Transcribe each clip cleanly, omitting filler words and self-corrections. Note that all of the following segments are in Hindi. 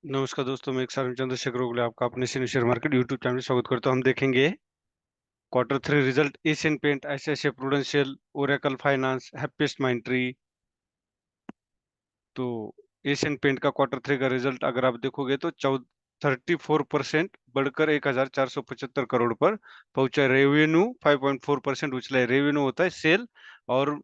नमस्कार दोस्तों, मैं एक चंद्रशेखर ओगले आपका अपने senior share market YouTube channel में स्वागत करता हूं। हम देखेंगे quarter three result Asian paint, ICICI Prudential, Oracle finance, happiest Mindtree. तो एशियन पेंट का क्वार्टर थ्री का रिजल्ट अगर आप देखोगे तो 34% बढ़कर 1475 करोड़ पर पहुंचा। रेवेन्यू 5.4% उछला है। रेवेन्यू होता है सेल, और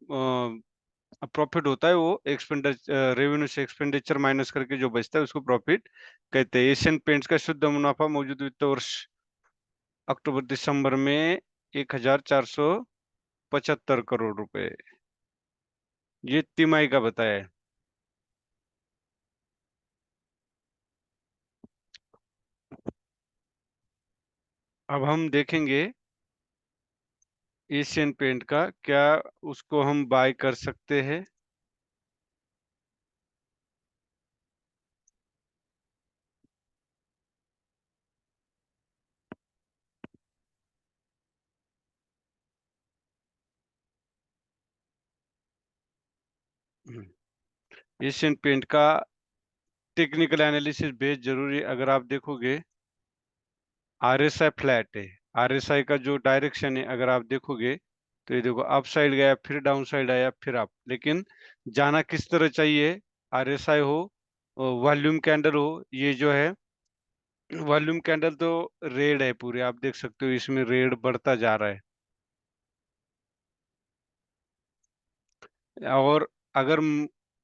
प्रॉफिट होता है वो एक्सपेंडिचर, रेवेन्यू से एक्सपेंडिचर माइनस करके जो बचता है उसको प्रॉफिट कहते हैं। एशियन पेंट्स का शुद्ध मुनाफा मौजूद वित्त वर्ष अक्टूबर दिसंबर में 1475 करोड़ रुपए, ये तिमाही का बताया है। अब हम देखेंगे एशियन पेंट का क्या उसको हम बाय कर सकते हैं। एशियन पेंट का टेक्निकल एनालिसिस बेस जरूरी। अगर आप देखोगे आरएसआई फ्लैट है। आरएसआई का जो डायरेक्शन है अगर आप देखोगे तो ये देखो अप साइड गया, फिर डाउन साइड आया, फिर अप। लेकिन जाना किस तरह चाहिए? आरएसआई हो, वॉल्यूम कैंडल हो। ये जो है वॉल्यूम कैंडल तो रेड है पूरे, आप देख सकते हो इसमें रेड बढ़ता जा रहा है। और अगर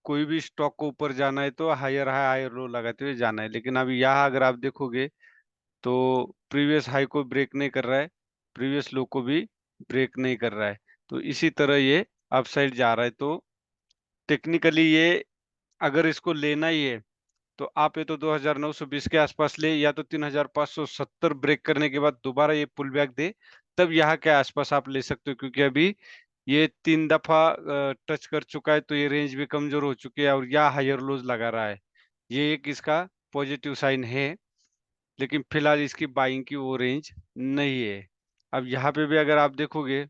कोई भी स्टॉक को ऊपर जाना है तो हायर हाई हायर लो लगाते हुए जाना है। लेकिन अभी यहाँ अगर आप देखोगे तो प्रीवियस हाई को ब्रेक नहीं कर रहा है, प्रीवियस लो को भी ब्रेक नहीं कर रहा है। तो इसी तरह ये अपसाइड जा रहा है। तो टेक्निकली ये अगर इसको लेना ही है तो आप ये तो 2920 के आसपास ले, या तो 3570 ब्रेक करने के बाद दोबारा ये पुल बैक दे, तब यहाँ के आसपास आप ले सकते हो। क्योंकि अभी ये 3 दफा टच कर चुका है, तो ये रेंज भी कमजोर हो चुकी है और या हायर लोज लगा रहा है। ये एक इसका पॉजिटिव साइन है। लेकिन फिलहाल इसकी बाइंग की वो रेंज नहीं है। अब यहाँ पे भी अगर आप देखोगे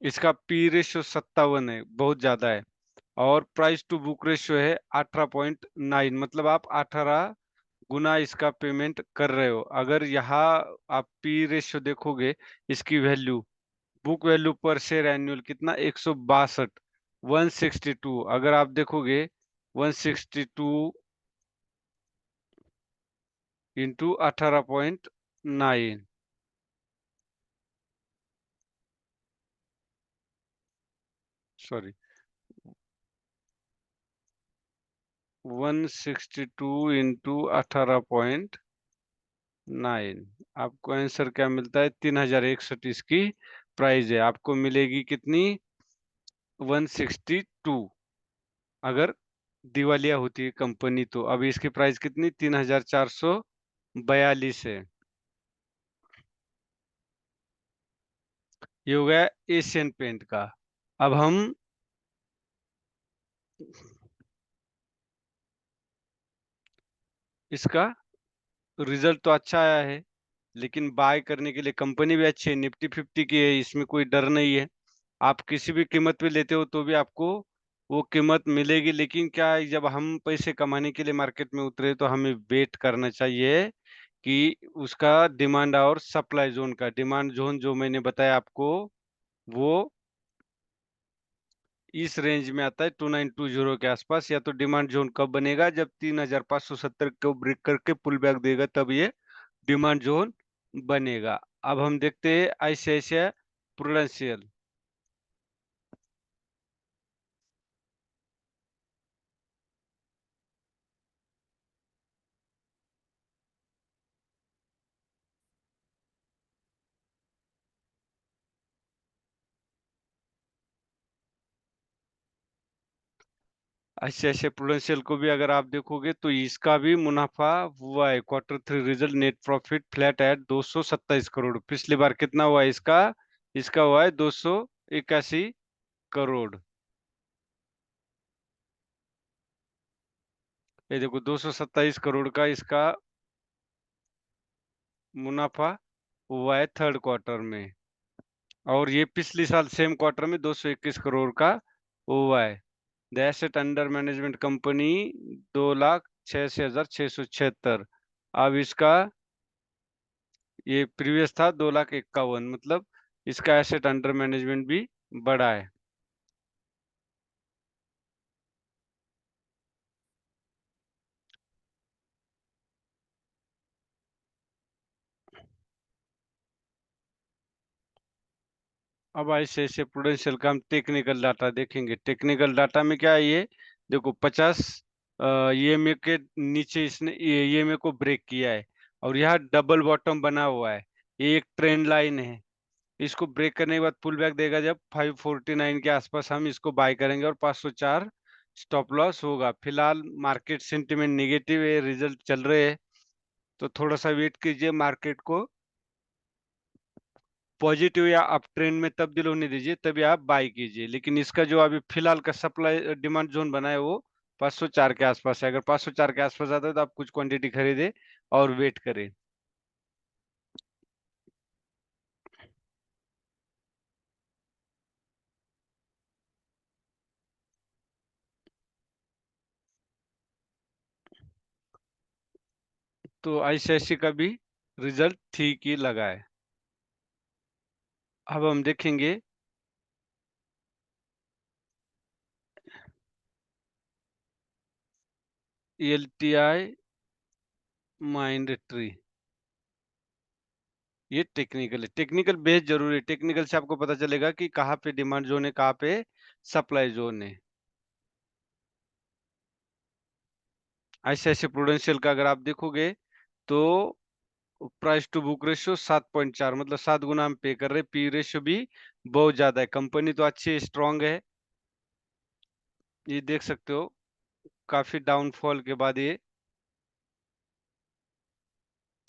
इसका पी रेशियो 57 है, बहुत ज्यादा है। और प्राइस टू बुक रेशियो है 18.9, मतलब आप 18 गुना इसका पेमेंट कर रहे हो। अगर यहाँ आप पी रेशियो देखोगे, इसकी वैल्यू, बुक वैल्यू पर शेयर एनुअल कितना, 162, 162। अगर आप देखोगे 162 इंटू 18.9, सॉरी 162 इंटू 18.9, आपको आंसर क्या मिलता है? 3061 इसकी प्राइस है। आपको मिलेगी कितनी? 162। अगर दिवालिया होती है कंपनी तो अभी इसकी प्राइस कितनी? 3442 है। ये हो गया एशियन पेंट का। अब हम इसका रिजल्ट तो अच्छा आया है, लेकिन बाय करने के लिए कंपनी भी अच्छी है, निफ्टी 50 की है, इसमें कोई डर नहीं है। आप किसी भी कीमत पे लेते हो तो भी आपको वो कीमत मिलेगी। लेकिन क्या है, जब हम पैसे कमाने के लिए मार्केट में उतरे तो हमें वेट करना चाहिए कि उसका डिमांड और सप्लाई जोन का, डिमांड जोन जो मैंने बताया आपको, वो इस रेंज में आता है 2920 के आसपास। या तो डिमांड जोन कब बनेगा? जब 3570 को ब्रेक करके पुल बैक देगा, तब ये डिमांड जोन बनेगा। अब हम देखते हैं आईसीआईसीआई प्रूडेंशियल। आईसीआईसीआई प्रूडेंशियल को भी अगर आप देखोगे तो इसका भी मुनाफा हुआ है। Quarter three result net profit flat at 227 crore. पिछली बार कितना हुआ इसका? इसका हुआ है 281 करोड़। ये देखो 227 करोड़ का इसका मुनाफा हुआ है थर्ड क्वार्टर में। और ये पिछली साल सेम क्वार्टर में 221 करोड़ का हुआ है। The asset under management company 2,86,676। अब इसका ये प्रीवियस था 2,51,000, मतलब इसका एसेट अंडर मैनेजमेंट भी बढ़ा है। अब ऐसे ऐसे प्रूडेंशियल का हम टेक्निकल डाटा देखेंगे। टेक्निकल डाटा में क्या है, ये देखो 50 ईएमए के नीचे इसने ईएमए को ब्रेक किया है और यहाँ डबल बॉटम बना हुआ है। ये एक ट्रेंड लाइन है। इसको ब्रेक करने के बाद पुल बैक देगा जब 549 के आसपास हम इसको बाय करेंगे और 504 स्टॉप लॉस होगा। फिलहाल मार्केट सेंटिमेंट नेगेटिव है, रिजल्ट चल रहे हैं, तो थोड़ा सा वेट कीजिए। मार्केट को पॉजिटिव या अप ट्रेंड में तब्दील होने दीजिए, तभी आप बाय कीजिए। लेकिन इसका जो अभी फिलहाल का सप्लाई डिमांड जोन बना है वो 504 के आसपास है। अगर 504 के आसपास आता है तो आप कुछ क्वांटिटी खरीदे और वेट करें। तो आईसीआईसी का भी रिजल्ट ठीक ही लगा है। अब हम देखेंगे एलटीआई माइंड ट्री। ये टेक्निकल है, टेक्निकल बेस जरूरी है। टेक्निकल से आपको पता चलेगा कि कहाँ पे डिमांड जोन है, कहाँ पे सप्लाई जोन है। आईसीआईसी प्रूडेंशियल का अगर आप देखोगे तो प्राइस टू बुक रेशियो 7.4, मतलब 7 गुना हम पे कर रहे हैं। पी रेशियो भी बहुत ज्यादा है। कंपनी तो अच्छी स्ट्रांग है, ये देख सकते हो। काफी डाउनफॉल के बाद ये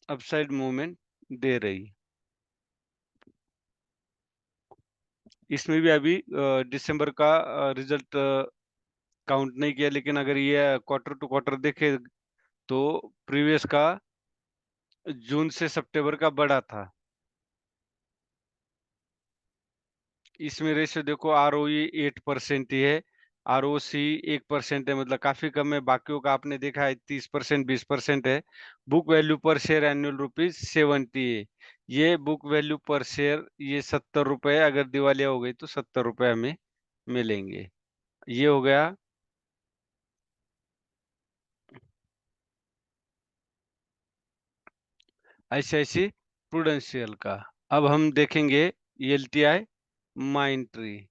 अपसाइड मूवमेंट दे रही। इसमें भी अभी दिसंबर का रिजल्ट काउंट नहीं किया, लेकिन अगर ये क्वार्टर टू क्वार्टर देखे तो प्रीवियस का जून से सितंबर का बड़ा था। इसमें रेशियो देखो, आरओई 8% ही है, आरओसी 1% है, मतलब काफी कम है। बाकियों का आपने देखा है 30%, 20% है। बुक वैल्यू पर शेयर एनुअल ₹70 है। ये बुक वैल्यू पर शेयर ये ₹70, अगर दिवालिया हो गई तो ₹70 हमें मिलेंगे। ये हो गया आईसीआईसी प्रूडेंशियल का। अब हम देखेंगे LTI mind tree.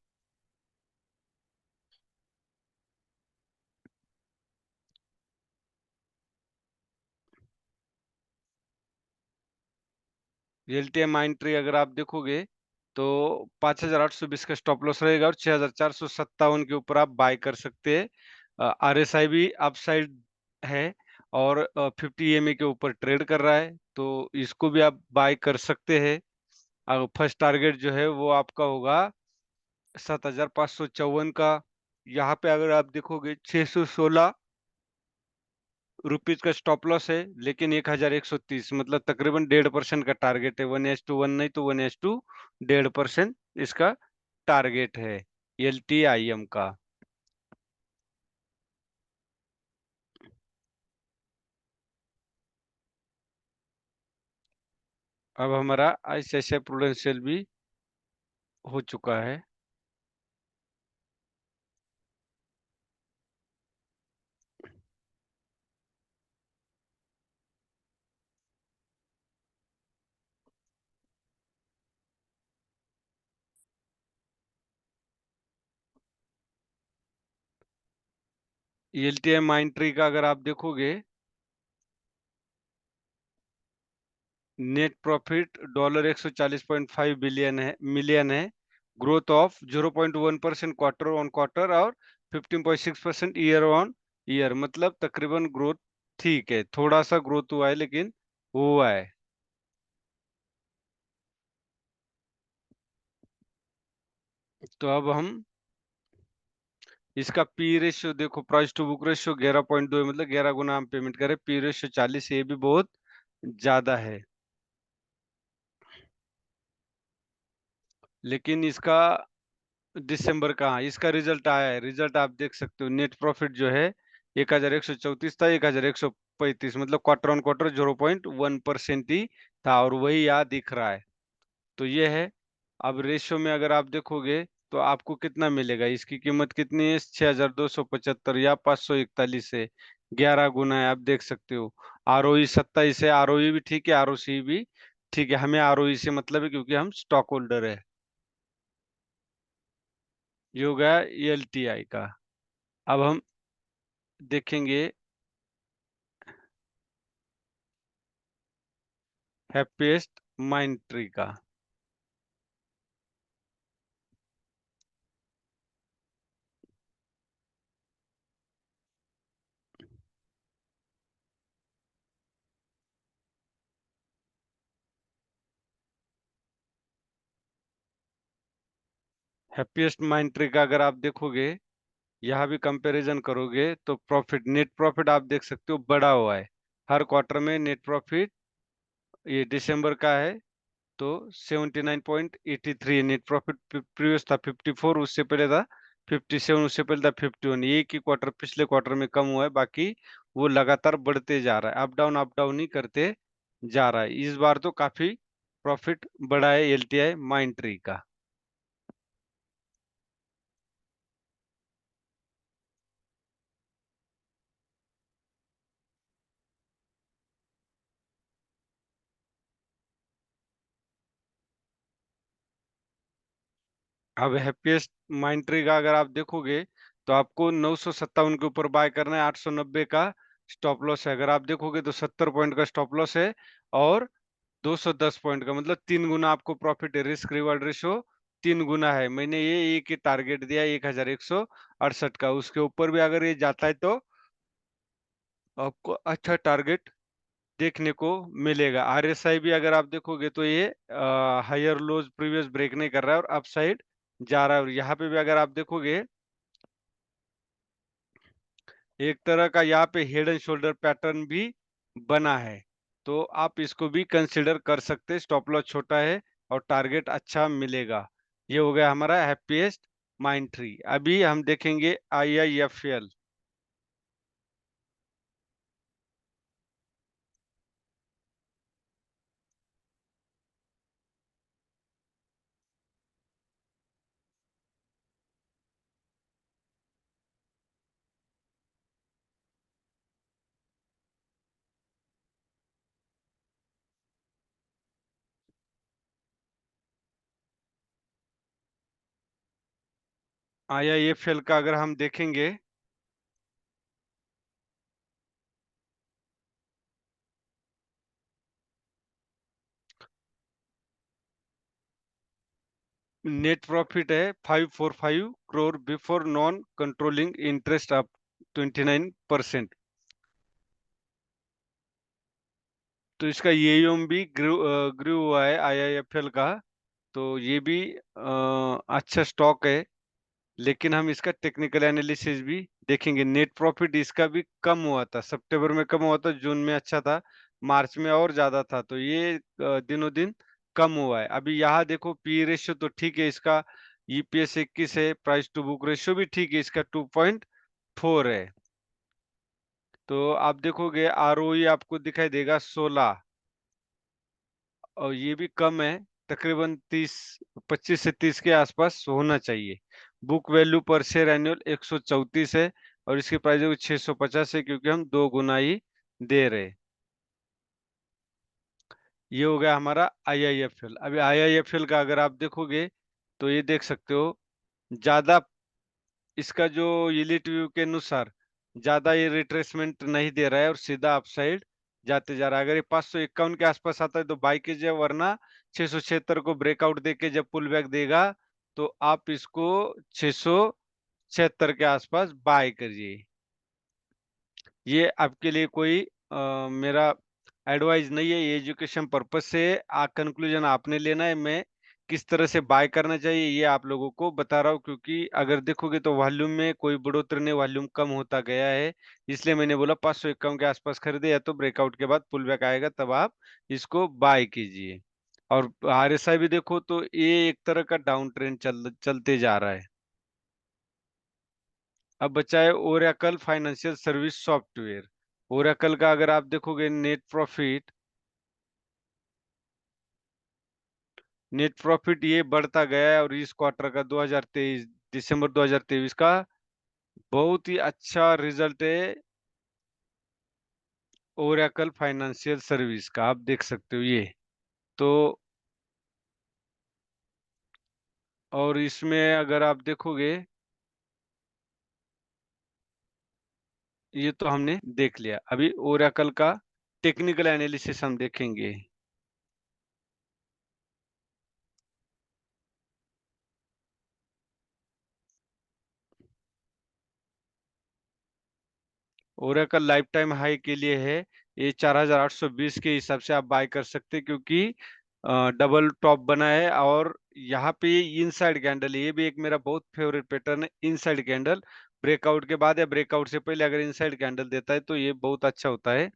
LTI mind tree अगर आप देखोगे तो 5,820 का स्टॉप लॉस रहेगा और 6,457 के ऊपर आप बाय कर सकते हैं। आरएसआई भी अपसाइड है और 50 ईएमए के ऊपर ट्रेड कर रहा है, तो इसको भी आप बाय कर सकते हैं। फर्स्ट टारगेट जो है वो आपका होगा 7,554 का। यहाँ पे अगर आप देखोगे 616 रुपीज का स्टॉप लॉस है, लेकिन 1,130, मतलब तकरीबन 1.5% का टारगेट है। 1:1 नहीं तो 1:1.5% इसका टारगेट है एलटीआईएम का। अब हमारा आईसीआईसीआई प्रूडेंशियल भी हो चुका है। एलटीआई माइंड ट्री का अगर आप देखोगे, नेट प्रॉफिट $140.5 मिलियन है। Growth of 0.1% quarter on quarter और 15.6% ईयर ऑन ईयर, मतलब तकरीबन ग्रोथ ठीक है। थोड़ा सा ग्रोथ हुआ है लेकिन हुआ है। तो अब हम इसका पी रेशियो देखो, प्राइस टू बुक रेशियो 11.2 है, मतलब 11 गुना हम पेमेंट करें। पी रेशियो 40, ये भी बहुत ज्यादा है। लेकिन इसका दिसंबर का, हाँ, इसका रिजल्ट आया है। रिजल्ट आप देख सकते हो, नेट प्रॉफिट जो है 1134 था, 1135, मतलब क्वार्टर ऑन क्वार्टर 0.1% ही था और वही यहाँ दिख रहा है। तो ये है। अब रेशियो में अगर आप देखोगे तो आपको कितना मिलेगा? इसकी कीमत कितनी है? 6275 या 541 है। 11 गुना है, आप देख सकते हो। आरओई 27 है, आरओई भी ठीक है, आरओसी भी ठीक है। हमें आरओई से मतलब है क्योंकि हम स्टॉक होल्डर है। ये हो गया एलटीआई का। अब हम देखेंगे हैप्पीएस्ट माइंड ट्री का। हैप्पीएस्ट माइंड ट्री का अगर आप देखोगे, यहाँ भी कंपैरिजन करोगे तो प्रॉफिट, नेट प्रॉफिट आप देख सकते हो बढ़ा हुआ है। हर क्वार्टर में नेट प्रॉफिट, ये दिसंबर का है तो 79.83 नेट प्रॉफिट। प्रीवियस था 54, उससे पहले था 57, उससे पहले था 51। एक ही क्वार्टर पिछले क्वार्टर में कम हुआ है, बाकी वो लगातार बढ़ते जा रहा है। अप डाउन ही करते जा रहा है। इस बार तो काफी प्रॉफिट बढ़ा है एलटीआई माइंड ट्री का। अब हैप्पीएस्ट माइंड ट्री का अगर आप देखोगे तो आपको 957 के ऊपर बाय करना है। 890 का स्टॉप लॉस है। अगर आप देखोगे तो 70 पॉइंट का स्टॉप लॉस है और 210 पॉइंट का, मतलब 3 गुना आपको प्रॉफिट है। रिस्क रिवार्ड रेशो 3 गुना है। मैंने ये एक ही टारगेट दिया 1168 का। उसके ऊपर भी अगर ये जाता है तो आपको अच्छा टारगेट देखने को मिलेगा। आरएसआई भी अगर आप देखोगे तो ये हायर लोज प्रीवियस ब्रेक नहीं कर रहा है और अपसाइड जा रहा है। और यहाँ पे भी अगर आप देखोगे, एक तरह का यहाँ पे हेड एंड शोल्डर पैटर्न भी बना है। तो आप इसको भी कंसिडर कर सकते हैं। स्टॉप लॉस छोटा है और टारगेट अच्छा मिलेगा। ये हो गया हमारा हैप्पीएस्ट माइंड ट्री। अभी हम देखेंगे आईआईएफएल। आईआईएफएल का अगर हम देखेंगे, नेट प्रॉफिट है 545 crore before non controlling interest up 29%। तो इसका एयूएम भी ग्रू हुआ है आईआईएफएल का। तो ये भी अच्छा स्टॉक है। लेकिन हम इसका टेक्निकल एनालिसिस भी देखेंगे। नेट प्रॉफिट इसका भी कम हुआ था, सितंबर में कम हुआ था, जून में अच्छा था, मार्च में और ज्यादा था। तो ये दिनों दिन कम हुआ है। अभी यहाँ देखो, पी रेशियो तो ठीक है इसका, ईपीएस 21 है, प्राइस टू बुक रेशियो भी ठीक है इसका 2.4 है। तो आप देखोगे आरओई आपको दिखाई देगा 16, और ये भी कम है। तकरीबन 25 से 30 के आसपास होना चाहिए। बुक वैल्यू पर शेयर एनुअल 134 है और इसकी प्राइस 650 है, क्योंकि हम 2 गुना ही दे रहे। ये हो गया हमारा आईआईएफएल। अभी आईआईएफएल का अगर आप देखोगे तो ये देख सकते हो, ज्यादा इसका जो यील्ड व्यू के अनुसार ज्यादा ये रिट्रेसमेंट नहीं दे रहा है और सीधा अपसाइड जाते जा रहा है। अगर ये 551 के आसपास आता है तो बाई कीजिए, वरना 676 को ब्रेकआउट देके जब पुल बैक देगा तो आप इसको 676 के आसपास बाय करिए। ये आपके लिए कोई मेरा एडवाइस नहीं है, ये एजुकेशन पर्पस से कंक्लूजन आपने लेना है। मैं किस तरह से बाय करना चाहिए ये आप लोगों को बता रहा हूँ, क्योंकि अगर देखोगे तो वॉल्यूम में कोई बढ़ोतरी नहीं, वॉल्यूम कम होता गया है। इसलिए मैंने बोला 551 के आसपास खरीदे, या तो ब्रेकआउट के बाद पुल बैक आएगा तब आप इसको बाय कीजिए। और आरएसआई भी देखो तो ये एक तरह का डाउन ट्रेंड चलते जा रहा है। अब बचा है Oracle financial service software. Oracle का अगर आप देखोगे नेट प्रॉफिट ये बढ़ता गया है, और इस क्वार्टर का 2023 दिसंबर 2023 का बहुत ही अच्छा रिजल्ट है ओरेकल फाइनेंशियल सर्विस का, आप देख सकते हो ये। तो और इसमें अगर आप देखोगे, ये तो हमने देख लिया। अभी ओरेकल का टेक्निकल एनालिसिस हम देखेंगे। ओरेकल लाइफ टाइम हाई के लिए है, ये 4820 के हिसाब से आप बाय कर सकते हैं, क्योंकि डबल टॉप बना है। और यहाँ पे इनसाइड कैंडल, ये भी एक मेरा बहुत फेवरेट पैटर्न है। इनसाइड कैंडल ब्रेकआउट के बाद या ब्रेकआउट से पहले अगर इनसाइड कैंडल देता है तो ये बहुत अच्छा होता है,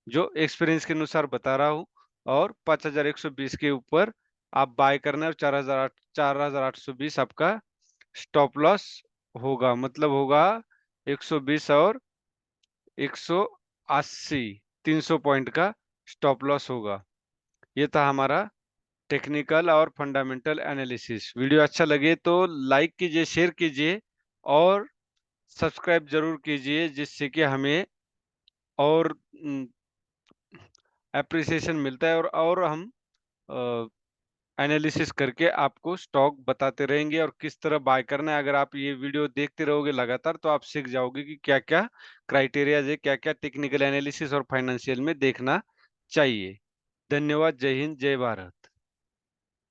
जो एक्सपीरियंस के अनुसार बता रहा हूँ। और 5120 के ऊपर आप बाय करना है, और 4820 आपका स्टॉप लॉस होगा, मतलब होगा 120 और 180, 300 पॉइंट का स्टॉप लॉस होगा। ये था हमारा टेक्निकल और फंडामेंटल एनालिसिस। वीडियो अच्छा लगे तो लाइक कीजिए, शेयर कीजिए और सब्सक्राइब जरूर कीजिए, जिससे कि हमें और एप्रिसिएशन मिलता है, और हम एनालिसिस करके आपको स्टॉक बताते रहेंगे और किस तरह बाय करना है। अगर आप ये वीडियो देखते रहोगे लगातार तो आप सीख जाओगे कि क्या क्या क्राइटेरियाज है, क्या क्या टेक्निकल एनालिसिस और फाइनेंशियल में देखना चाहिए। धन्यवाद। जय हिंद, जय भारत।